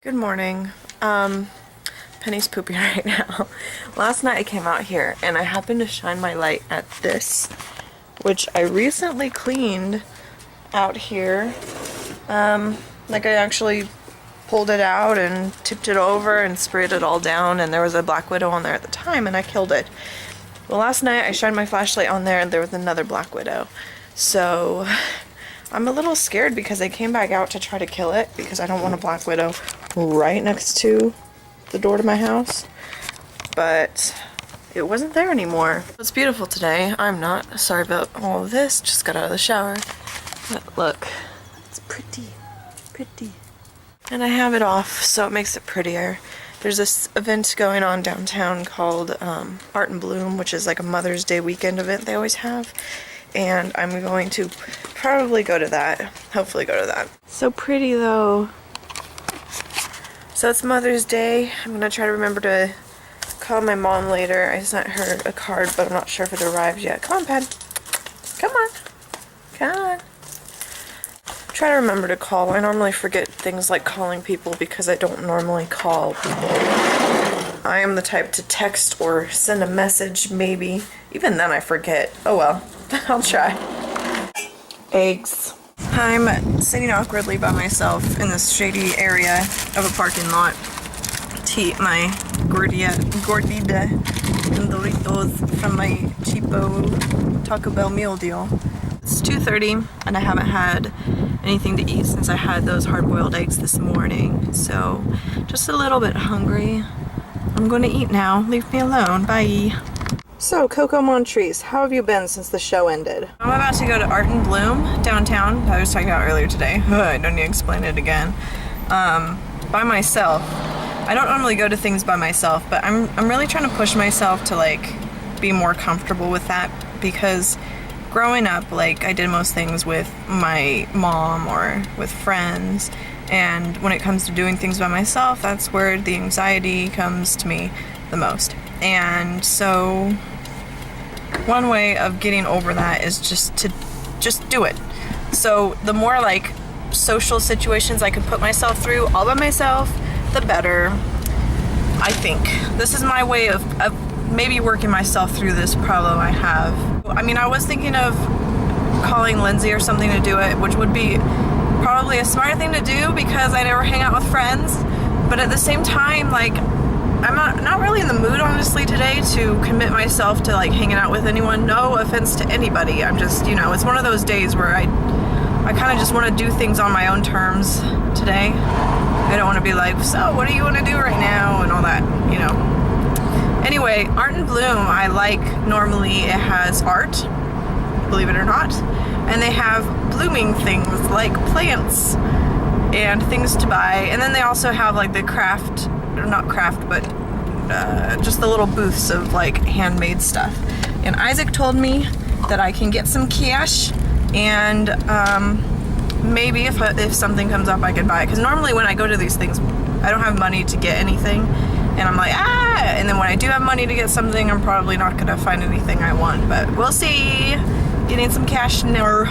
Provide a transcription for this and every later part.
Good morning. Penny's pooping right now. Last night I came out here and I happened to shine my light at this, which I recently cleaned out here. Like I actually pulled it out and tipped it over and sprayed it all down, and there was a black widow on there at the time and I killed it. Well, last night I shined my flashlight on there and there was another black widow. So I'm a little scared because I came back out to try to kill it because I don't want a black widow right next to the door to my house, but it wasn't there anymore. It's beautiful today. I'm not sorry about all of this. Just got out of the shower. But look, it's pretty. And I have it off, so it makes it prettier. There's this event going on downtown called Art and Bloom, which is like a Mother's Day weekend event they always have. And I'm going to probably go to that. Hopefully go to that. So pretty though. So it's Mother's Day. I'm gonna try to remember to call my mom later. I sent her a card, but I'm not sure if it arrived yet. Come on, Pen. Come on. Come on. Try to remember to call. I normally forget things like calling people because I don't normally call people. I am the type to text or send a message, maybe. Even then I forget. Oh well. I'll try. Eggs. I'm sitting awkwardly by myself in this shady area of a parking lot to eat my gordita and Doritos from my cheapo Taco Bell meal deal. It's 2:30 and I haven't had anything to eat since I had those hard-boiled eggs this morning, so just a little bit hungry. I'm gonna eat now. Leave me alone. Bye. So, Coco Montrese, how have you been since the show ended? I'm about to go to Art and Bloom downtown. I was talking about earlier today. I don't need to explain it again. By myself. I don't normally go to things by myself, but I'm really trying to push myself to like be more comfortable with that, because growing up, like, I did most things with my mom or with friends, and when it comes to doing things by myself, that's where the anxiety comes to me the most. And so one way of getting over that is just to do it. So the more like social situations I can put myself through all by myself, the better, I think. This is my way of maybe working myself through this problem I have. I mean, I was thinking of calling Lindsay or something to do it, which would be probably a smart thing to do because I never hang out with friends. But at the same time, like, I'm not really in the mood, honestly, today to commit myself to like hanging out with anyone. No offense to anybody. I'm just, you know, it's one of those days where I kind of just want to do things on my own terms today. I don't want to be like, so what do you want to do right now and all that, you know. Anyway, Art and Bloom, I like. Normally it has art, believe it or not, and they have blooming things like plants and things to buy, and then they also have like the craft, or not craft, but just the little booths of like handmade stuff. And Isaac told me that I can get some cash, and maybe if something comes up I could buy it, because normally when I go to these things I don't have money to get anything, and I'm like, and then when I do have money to get something, I'm probably not gonna find anything I want, but we'll see. Getting some cash now.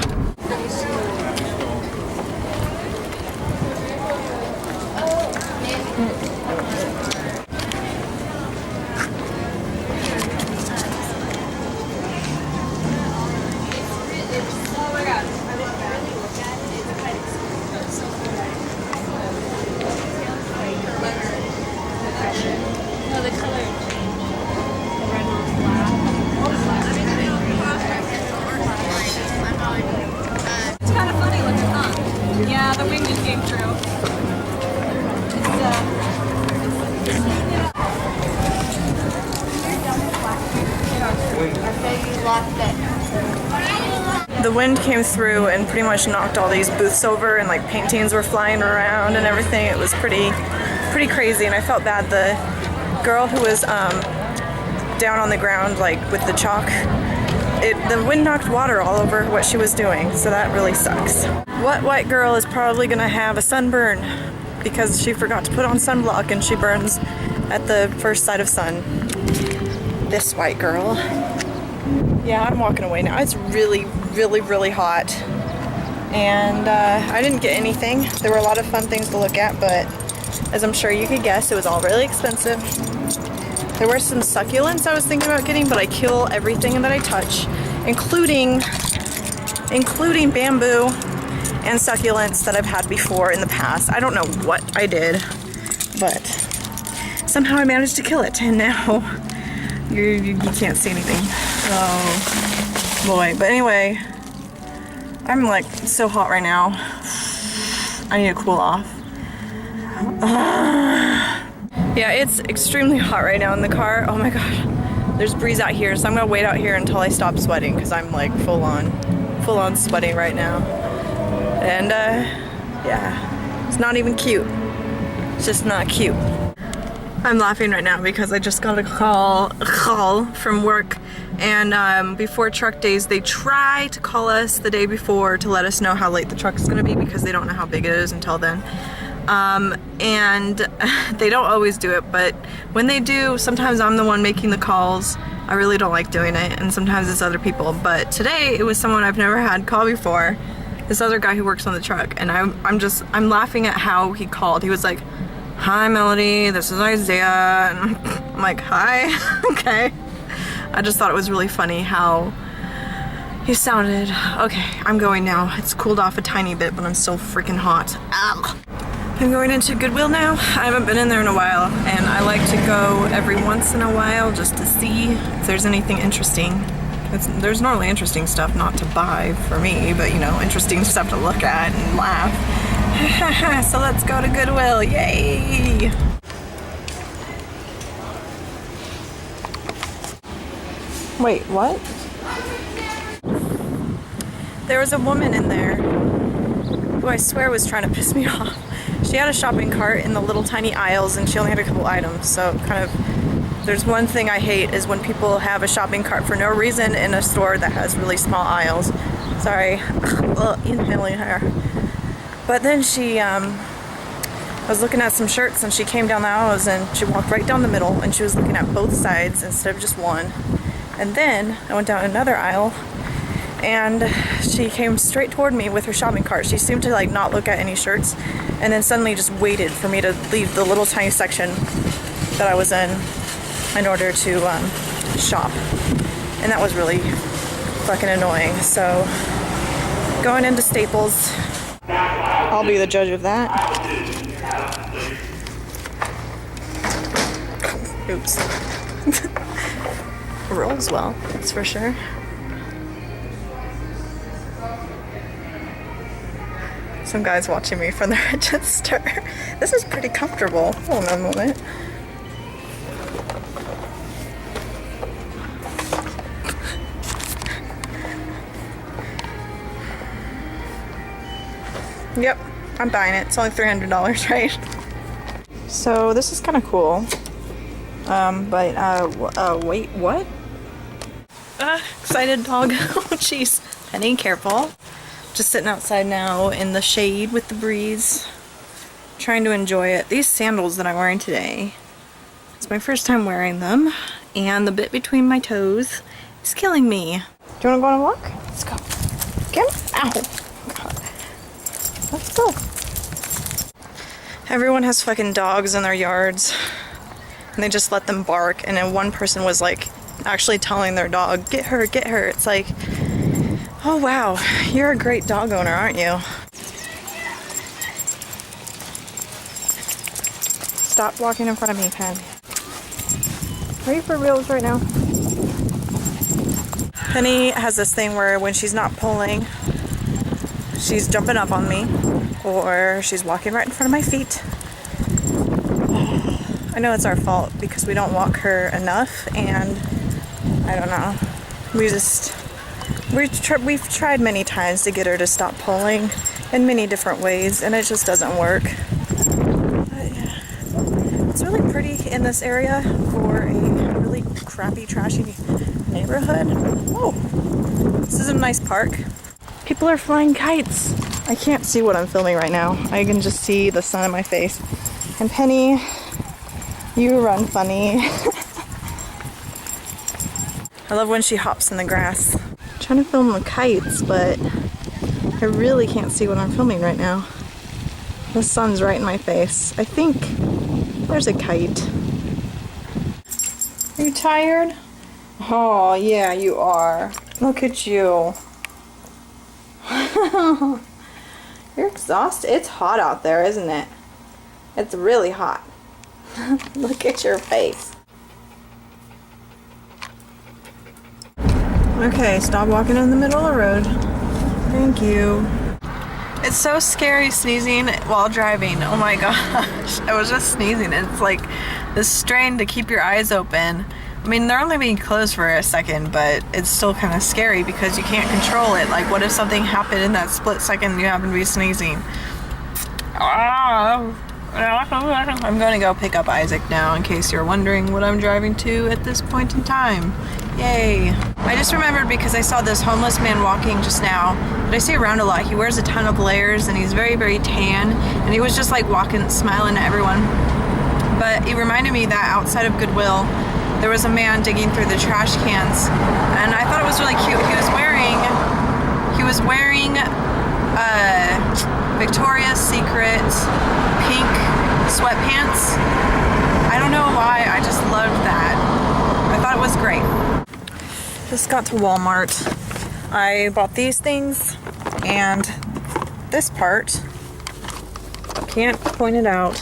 Yeah, the wing just came through. The wind came through and pretty much knocked all these booths over, and like paintings were flying around and everything. It was pretty crazy, and I felt bad. The girl who was down on the ground like with the chalk, the wind knocked water all over what she was doing, so that really sucks. What white girl is probably gonna have a sunburn because she forgot to put on sunblock and she burns at the first sight of sun? This white girl. Yeah, I'm walking away now. It's really hot. And I didn't get anything. There were a lot of fun things to look at, but As I'm sure you could guess, it was all really expensive. There were some succulents I was thinking about getting, but I kill everything that I touch, including bamboo and succulents that I've had before in the past. I don't know what I did, but somehow I managed to kill it, and now you can't see anything. Oh boy. But anyway, I'm like so hot right now. I need to cool off. Yeah, it's extremely hot right now in the car. Oh my god. There's breeze out here, so I'm gonna wait out here until I stop sweating, because I'm like full on sweating right now. And yeah, it's not even cute. It's just not cute. I'm laughing right now because I just got a call from work, and before truck days they try to call us the day before to let us know how late the truck is gonna be, because they don't know how big it is until then. And they don't always do it, but when they do, sometimes I'm the one making the calls. I really don't like doing it, and sometimes it's other people. But today it was someone I've never had call before, this other guy who works on the truck, and I'm laughing at how he called. He was like, "Hi Melody, this is Isaiah," and I'm like, "Hi." Okay. I just thought it was really funny how he sounded. Okay, I'm going now. It's cooled off a tiny bit, but I'm still freaking hot. Ow. I'm going into Goodwill now. I haven't been in there in a while, and I like to go every once in a while just to see if there's anything interesting. There's normally interesting stuff not to buy for me, but you know, interesting stuff to look at and laugh. So let's go to Goodwill, yay! Wait, what? There was a woman in there who I swear was trying to piss me off. She had a shopping cart in the little tiny aisles, and she only had a couple items, so kind of, there's one thing I hate is when people have a shopping cart for no reason in a store that has really small aisles. Sorry, inhaling her. But then she, I was looking at some shirts, and she came down the aisles, and she walked right down the middle, and she was looking at both sides instead of just one. And then I went down another aisle, and she came straight toward me with her shopping cart. She seemed to like not look at any shirts, and then suddenly just waited for me to leave the little tiny section that I was in order to shop. And that was really fucking annoying. So going into Staples, I'll be the judge of that. Oops. Rolls well, that's for sure. Some guy's watching me from the register. This is pretty comfortable. Hold on a moment. Yep, I'm buying it. It's only $300, right? So this is kind of cool. Wait, what? Excited dog. Oh, jeez. Penny, careful. Just sitting outside now in the shade with the breeze, trying to enjoy it. These sandals that I'm wearing today, it's my first time wearing them, and the bit between my toes is killing me. Do you want to go on a walk? Let's go. Come. Ow. God. Let's go. Everyone has fucking dogs in their yards, and they just let them bark, and then one person was like actually telling their dog, "Get her, get her." It's like, oh wow, you're a great dog owner, aren't you? Stop walking in front of me, Pen. Are you for reals right now? Penny has this thing where when she's not pulling, she's jumping up on me, or she's walking right in front of my feet. I know it's our fault because we don't walk her enough, and I don't know. We've tried many times to get her to stop pulling in many different ways, and it just doesn't work. But yeah. It's really pretty in this area for a really crappy, trashy neighborhood. Oh, this is a nice park. People are flying kites. I can't see what I'm filming right now. I can just see the sun in my face. And Penny, you run funny. I love when she hops in the grass. I'm trying to film the kites, but I really can't see what I'm filming right now. The sun's right in my face. I think there's a kite. Are you tired? Oh, yeah, you are. Look at you. You're exhausted. It's hot out there, isn't it? It's really hot. Look at your face. Okay, stop walking in the middle of the road. Thank you. It's so scary sneezing while driving. Oh my gosh. I was just sneezing. It's like this strain to keep your eyes open. I mean, they're only being closed for a second, but it's still kind of scary because you can't control it. Like, what if something happened in that split second you happen to be sneezing? I'm going to go pick up Isaac now in case you're wondering what I'm driving to at this point in time. Yay. I just remembered because I saw this homeless man walking just now that I see around a lot. He wears a ton of layers and he's very, very tan, and he was just like walking, smiling at everyone. But it reminded me that outside of Goodwill, there was a man digging through the trash cans, and I thought it was really cute. He was wearing Victoria's Secret pink sweatpants. I don't know why, I just loved that. I thought it was great. Just got to Walmart. I bought these things and this part. Can't point it out.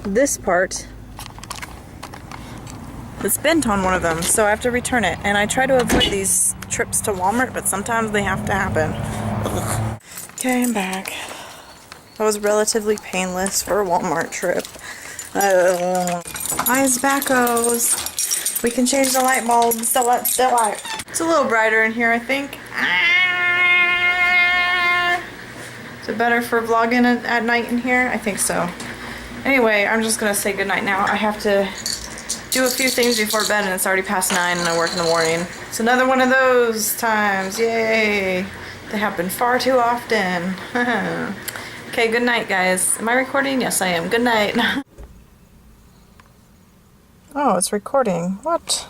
This part. It's bent on one of them, so I have to return it. And I try to avoid these trips to Walmart, but sometimes they have to happen. Ugh. Okay, I'm back. That was relatively painless for a Walmart trip. Eyes backos. We can change the light bulbs. Still light. It's a little brighter in here, I think. Is it better for vlogging at night in here? I think so. Anyway, I'm just gonna say goodnight now. I have to do a few things before bed and it's already past 9 and I work in the morning. It's another one of those times. Yay. They happen far too often. Okay, good night, guys. Am I recording? Yes, I am. Good night. Oh, it's recording. What?